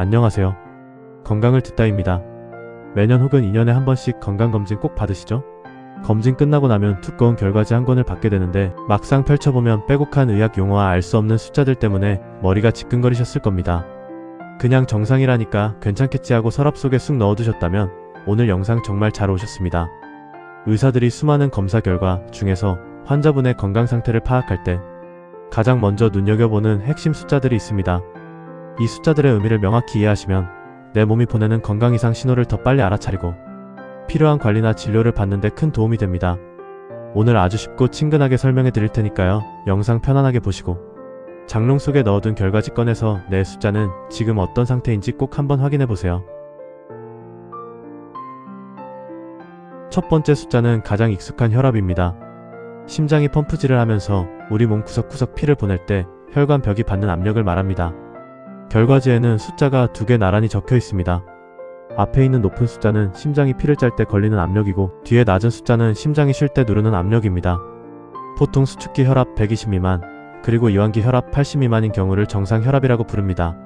안녕하세요. 건강을 듣다입니다. 매년 혹은 2년에 한 번씩 건강검진 꼭 받으시죠? 검진 끝나고 나면 두꺼운 결과지 한 권을 받게 되는데 막상 펼쳐보면 빼곡한 의학 용어와 알 수 없는 숫자들 때문에 머리가 지끈거리셨을 겁니다. 그냥 정상이라니까 괜찮겠지 하고 서랍 속에 쑥 넣어두셨다면 오늘 영상 정말 잘 오셨습니다. 의사들이 수많은 검사 결과 중에서 환자분의 건강 상태를 파악할 때 가장 먼저 눈여겨보는 핵심 숫자들이 있습니다. 이 숫자들의 의미를 명확히 이해하시면 내 몸이 보내는 건강 이상 신호를 더 빨리 알아차리고 필요한 관리나 진료를 받는 데 큰 도움이 됩니다. 오늘 아주 쉽고 친근하게 설명해 드릴 테니까요. 영상 편안하게 보시고 장롱 속에 넣어둔 결과지 꺼내서 내 숫자는 지금 어떤 상태인지 꼭 한번 확인해 보세요. 첫 번째 숫자는 가장 익숙한 혈압입니다. 심장이 펌프질을 하면서 우리 몸 구석구석 피를 보낼 때 혈관 벽이 받는 압력을 말합니다. 결과지에는 숫자가 2개 나란히 적혀 있습니다. 앞에 있는 높은 숫자는 심장이 피를 짤 때 걸리는 압력이고 뒤에 낮은 숫자는 심장이 쉴 때 누르는 압력입니다. 보통 수축기 혈압 120 미만 그리고 이완기 혈압 80 미만인 경우를 정상 혈압이라고 부릅니다.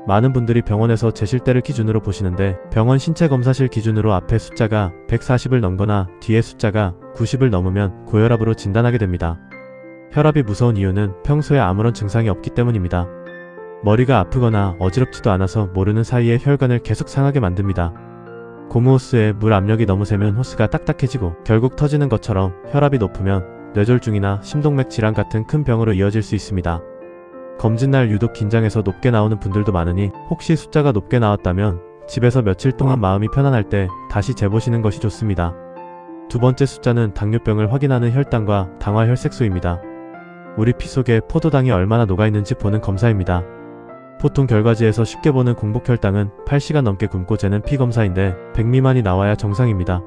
많은 분들이 병원에서 재실 때를 기준으로 보시는데 병원 신체검사실 기준으로 앞에 숫자가 140을 넘거나 뒤에 숫자가 90을 넘으면 고혈압으로 진단하게 됩니다. 혈압이 무서운 이유는 평소에 아무런 증상이 없기 때문입니다. 머리가 아프거나 어지럽지도 않아서 모르는 사이에 혈관을 계속 상하게 만듭니다. 고무 호스에 물 압력이 너무 세면 호스가 딱딱해지고 결국 터지는 것처럼 혈압이 높으면 뇌졸중이나 심동맥 질환 같은 큰 병으로 이어질 수 있습니다. 검진날 유독 긴장해서 높게 나오는 분들도 많으니 혹시 숫자가 높게 나왔다면 집에서 며칠 동안 마음이 편안할 때 다시 재보시는 것이 좋습니다. 두 번째 숫자는 당뇨병을 확인하는 혈당과 당화 혈색소입니다. 우리 피 속에 포도당이 얼마나 녹아있는지 보는 검사입니다. 보통 결과지에서 쉽게 보는 공복혈당은 8시간 넘게 굶고 재는 피검사인데 100 미만이 나와야 정상입니다.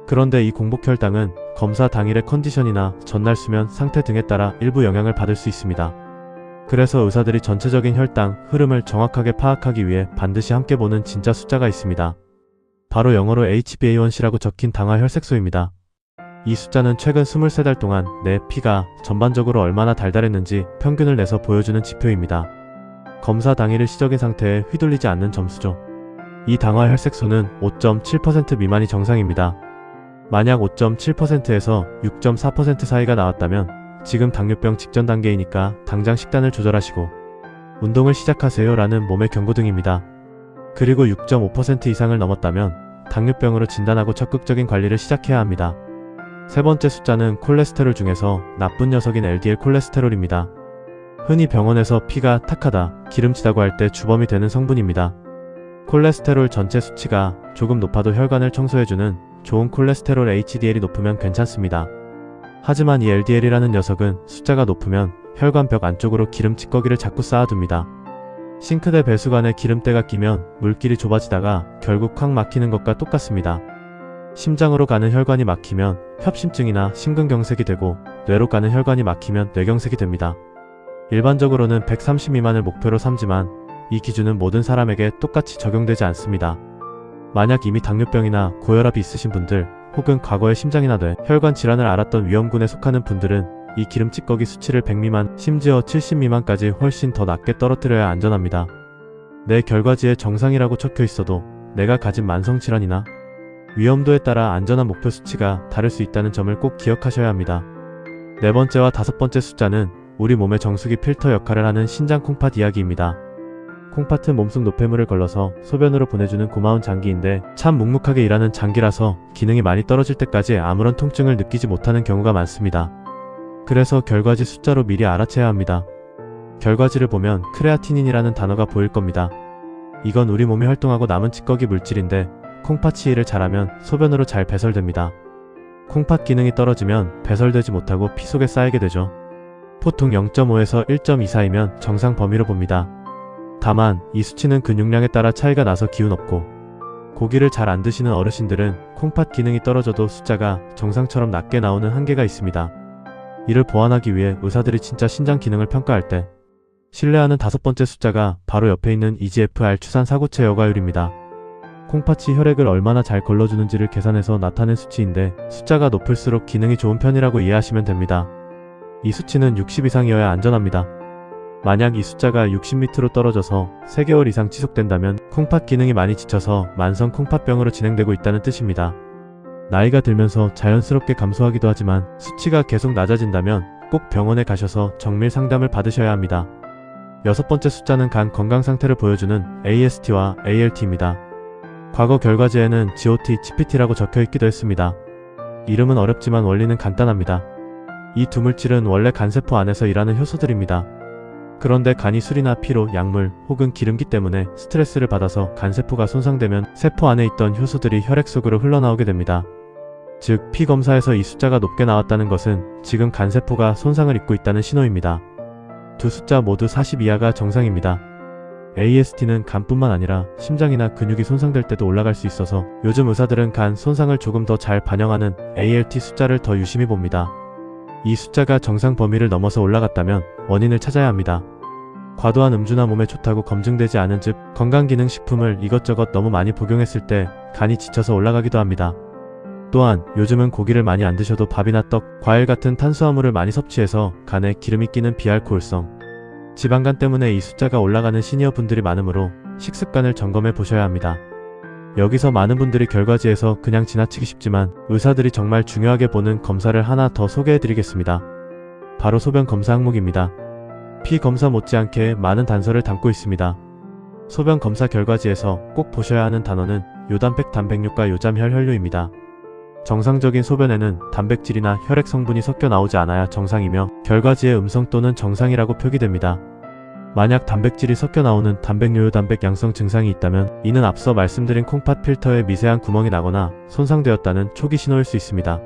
그런데 이 공복혈당은 검사 당일의 컨디션이나 전날 수면 상태 등에 따라 일부 영향을 받을 수 있습니다. 그래서 의사들이 전체적인 혈당 흐름을 정확하게 파악하기 위해 반드시 함께 보는 진짜 숫자가 있습니다. 바로 영어로 HbA1c라고 적힌 당화 혈색소입니다. 이 숫자는 최근 23달 동안 내 피가 전반적으로 얼마나 달달했는지 평균을 내서 보여주는 지표입니다. 검사 당일의 시적인 상태에 휘둘리지 않는 점수죠. 이 당화 혈색소는 5.7% 미만이 정상입니다. 만약 5.7%에서 6.4% 사이가 나왔다면 지금 당뇨병 직전 단계이니까 당장 식단을 조절하시고 운동을 시작하세요 라는 몸의 경고등입니다. 그리고 6.5% 이상을 넘었다면 당뇨병으로 진단하고 적극적인 관리를 시작해야 합니다. 세 번째 숫자는 콜레스테롤 중에서 나쁜 녀석인 LDL 콜레스테롤입니다. 흔히 병원에서 피가 탁하다, 기름지다고 할 때 주범이 되는 성분입니다. 콜레스테롤 전체 수치가 조금 높아도 혈관을 청소해주는 좋은 콜레스테롤 HDL이 높으면 괜찮습니다. 하지만 이 LDL이라는 녀석은 숫자가 높으면 혈관 벽 안쪽으로 기름 찌꺼기를 자꾸 쌓아둡니다. 싱크대 배수관에 기름때가 끼면 물길이 좁아지다가 결국 확 막히는 것과 똑같습니다. 심장으로 가는 혈관이 막히면 협심증이나 심근경색이 되고 뇌로 가는 혈관이 막히면 뇌경색이 됩니다. 일반적으로는 130 미만을 목표로 삼지만 이 기준은 모든 사람에게 똑같이 적용되지 않습니다. 만약 이미 당뇨병이나 고혈압이 있으신 분들 혹은 과거에 심장이나 뇌, 혈관 질환을 앓았던 위험군에 속하는 분들은 이 기름찌꺼기 수치를 100 미만, 심지어 70 미만까지 훨씬 더 낮게 떨어뜨려야 안전합니다. 내 결과지에 정상이라고 적혀 있어도 내가 가진 만성질환이나 위험도에 따라 안전한 목표 수치가 다를 수 있다는 점을 꼭 기억하셔야 합니다. 네 번째와 다섯 번째 숫자는 우리 몸의 정수기 필터 역할을 하는 신장 콩팥 이야기입니다. 콩팥은 몸속 노폐물을 걸러서 소변으로 보내주는 고마운 장기인데 참 묵묵하게 일하는 장기라서 기능이 많이 떨어질 때까지 아무런 통증을 느끼지 못하는 경우가 많습니다. 그래서 결과지 숫자로 미리 알아채야 합니다. 결과지를 보면 크레아티닌이라는 단어가 보일 겁니다. 이건 우리 몸이 활동하고 남은 찌꺼기 물질인데 콩팥이 일을 잘하면 소변으로 잘 배설됩니다. 콩팥 기능이 떨어지면 배설되지 못하고 피 속에 쌓이게 되죠. 보통 0.5에서 1.2 사이면 정상 범위로 봅니다. 다만 이 수치는 근육량에 따라 차이가 나서 기운 없고 고기를 잘 안 드시는 어르신들은 콩팥 기능이 떨어져도 숫자가 정상처럼 낮게 나오는 한계가 있습니다. 이를 보완하기 위해 의사들이 진짜 신장 기능을 평가할 때 신뢰하는 다섯 번째 숫자가 바로 옆에 있는 EGFR 추산 사고체 여과율입니다. 콩팥이 혈액을 얼마나 잘 걸러주는지를 계산해서 나타낸 수치인데 숫자가 높을수록 기능이 좋은 편이라고 이해하시면 됩니다. 이 수치는 60 이상이어야 안전합니다. 만약 이 숫자가 60밑으로 떨어져서 3개월 이상 지속된다면 콩팥 기능이 많이 지쳐서 만성 콩팥병으로 진행되고 있다는 뜻입니다. 나이가 들면서 자연스럽게 감소하기도 하지만 수치가 계속 낮아진다면 꼭 병원에 가셔서 정밀 상담을 받으셔야 합니다. 6번째 숫자는 간 건강 상태를 보여주는 AST와 ALT입니다. 과거 결과지에는 GOT, GPT라고 적혀 있기도 했습니다. 이름은 어렵지만 원리는 간단합니다. 이 두 물질은 원래 간세포 안에서 일하는 효소들입니다. 그런데 간이 술이나 피로, 약물 혹은 기름기 때문에 스트레스를 받아서 간세포가 손상되면 세포 안에 있던 효소들이 혈액 속으로 흘러나오게 됩니다. 즉, 피 검사에서 이 숫자가 높게 나왔다는 것은 지금 간세포가 손상을 입고 있다는 신호입니다. 두 숫자 모두 40 이하가 정상입니다. AST는 간뿐만 아니라 심장이나 근육이 손상될 때도 올라갈 수 있어서 요즘 의사들은 간 손상을 조금 더 잘 반영하는 ALT 숫자를 더 유심히 봅니다. 이 숫자가 정상 범위를 넘어서 올라갔다면 원인을 찾아야 합니다. 과도한 음주나 몸에 좋다고 검증되지 않은 즉 건강기능식품을 이것저것 너무 많이 복용했을 때 간이 지쳐서 올라가기도 합니다. 또한 요즘은 고기를 많이 안 드셔도 밥이나 떡, 과일 같은 탄수화물을 많이 섭취해서 간에 기름이 끼는 비알코올성 지방간 때문에 이 숫자가 올라가는 시니어 분들이 많으므로 식습관을 점검해 보셔야 합니다. 여기서 많은 분들이 결과지에서 그냥 지나치기 쉽지만 의사들이 정말 중요하게 보는 검사를 하나 더 소개해 드리겠습니다. 바로 소변 검사 항목입니다. 피 검사 못지않게 많은 단서를 담고 있습니다. 소변 검사 결과지에서 꼭 보셔야 하는 단어는 요단백 단백뇨과 요잠혈 혈뇨입니다. 정상적인 소변에는 단백질이나 혈액 성분이 섞여 나오지 않아야 정상이며 결과지에 음성 또는 정상이라고 표기됩니다. 만약 단백질이 섞여 나오는 단백요요단백 양성 증상이 있다면 이는 앞서 말씀드린 콩팥 필터에 미세한 구멍이 나거나 손상되었다는 초기 신호일 수 있습니다.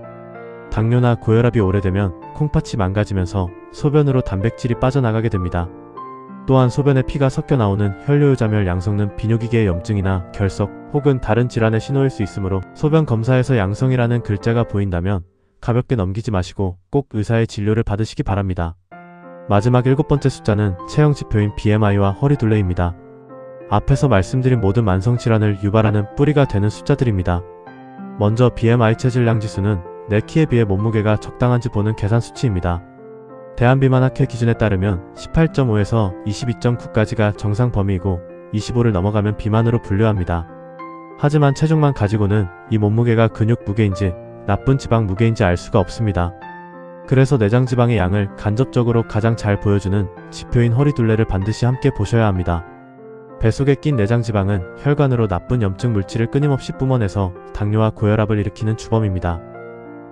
당뇨나 고혈압이 오래되면 콩팥이 망가지면서 소변으로 단백질이 빠져나가게 됩니다. 또한 소변에 피가 섞여 나오는 혈요요자멸 양성은 비뇨기계의 염증이나 결석 혹은 다른 질환의 신호일 수 있으므로 소변 검사에서 양성이라는 글자가 보인다면 가볍게 넘기지 마시고 꼭 의사의 진료를 받으시기 바랍니다. 마지막 7번째 숫자는 체형 지표인 BMI와 허리둘레입니다. 앞에서 말씀드린 모든 만성질환을 유발하는 뿌리가 되는 숫자들입니다. 먼저 BMI 체질량지수는 내 키에 비해 몸무게가 적당한지 보는 계산 수치입니다. 대한비만학회 기준에 따르면 18.5에서 22.9까지가 정상 범위이고 25를 넘어가면 비만으로 분류합니다. 하지만 체중만 가지고는 이 몸무게가 근육 무게인지 나쁜 지방 무게인지 알 수가 없습니다. 그래서 내장 지방의 양을 간접적으로 가장 잘 보여주는 지표인 허리둘레를 반드시 함께 보셔야 합니다. 뱃속에 낀 내장 지방은 혈관으로 나쁜 염증 물질을 끊임없이 뿜어내서 당뇨와 고혈압을 일으키는 주범입니다.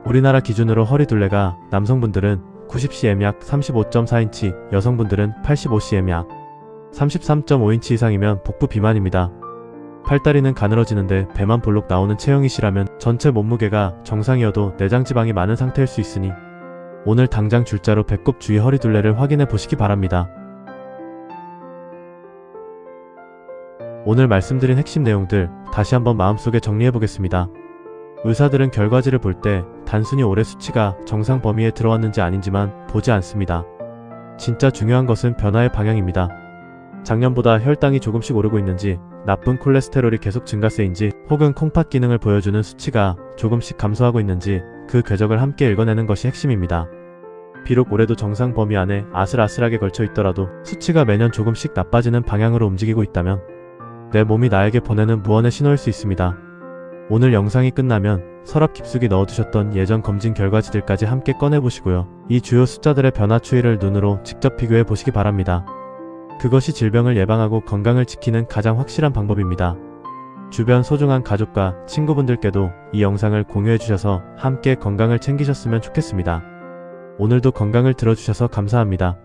우리나라 기준으로 허리둘레가 남성분들은 90cm 약 35.4인치, 여성분들은 85cm 약 33.5인치 이상이면 복부 비만입니다. 팔다리는 가늘어지는데 배만 볼록 나오는 체형이시라면 전체 몸무게가 정상이어도 내장 지방이 많은 상태일 수 있으니 오늘 당장 줄자로 배꼽 주위 허리둘레를 확인해 보시기 바랍니다. 오늘 말씀드린 핵심 내용들 다시 한번 마음속에 정리해 보겠습니다. 의사들은 결과지를 볼 때 단순히 올해 수치가 정상 범위에 들어왔는지 아닌지만 보지 않습니다. 진짜 중요한 것은 변화의 방향입니다. 작년보다 혈당이 조금씩 오르고 있는지, 나쁜 콜레스테롤이 계속 증가세인지, 혹은 콩팥 기능을 보여주는 수치가 조금씩 감소하고 있는지 그 궤적을 함께 읽어내는 것이 핵심입니다. 비록 올해도 정상 범위 안에 아슬아슬하게 걸쳐 있더라도 수치가 매년 조금씩 나빠지는 방향으로 움직이고 있다면 내 몸이 나에게 보내는 무언의 신호일 수 있습니다. 오늘 영상이 끝나면 서랍 깊숙이 넣어두셨던 예전 검진 결과지들까지 함께 꺼내보시고요. 이 주요 숫자들의 변화 추이를 눈으로 직접 비교해 보시기 바랍니다. 그것이 질병을 예방하고 건강을 지키는 가장 확실한 방법입니다. 주변 소중한 가족과 친구분들께도 이 영상을 공유해 주셔서 함께 건강을 챙기셨으면 좋겠습니다. 오늘도 건강을 들어주셔서 감사합니다.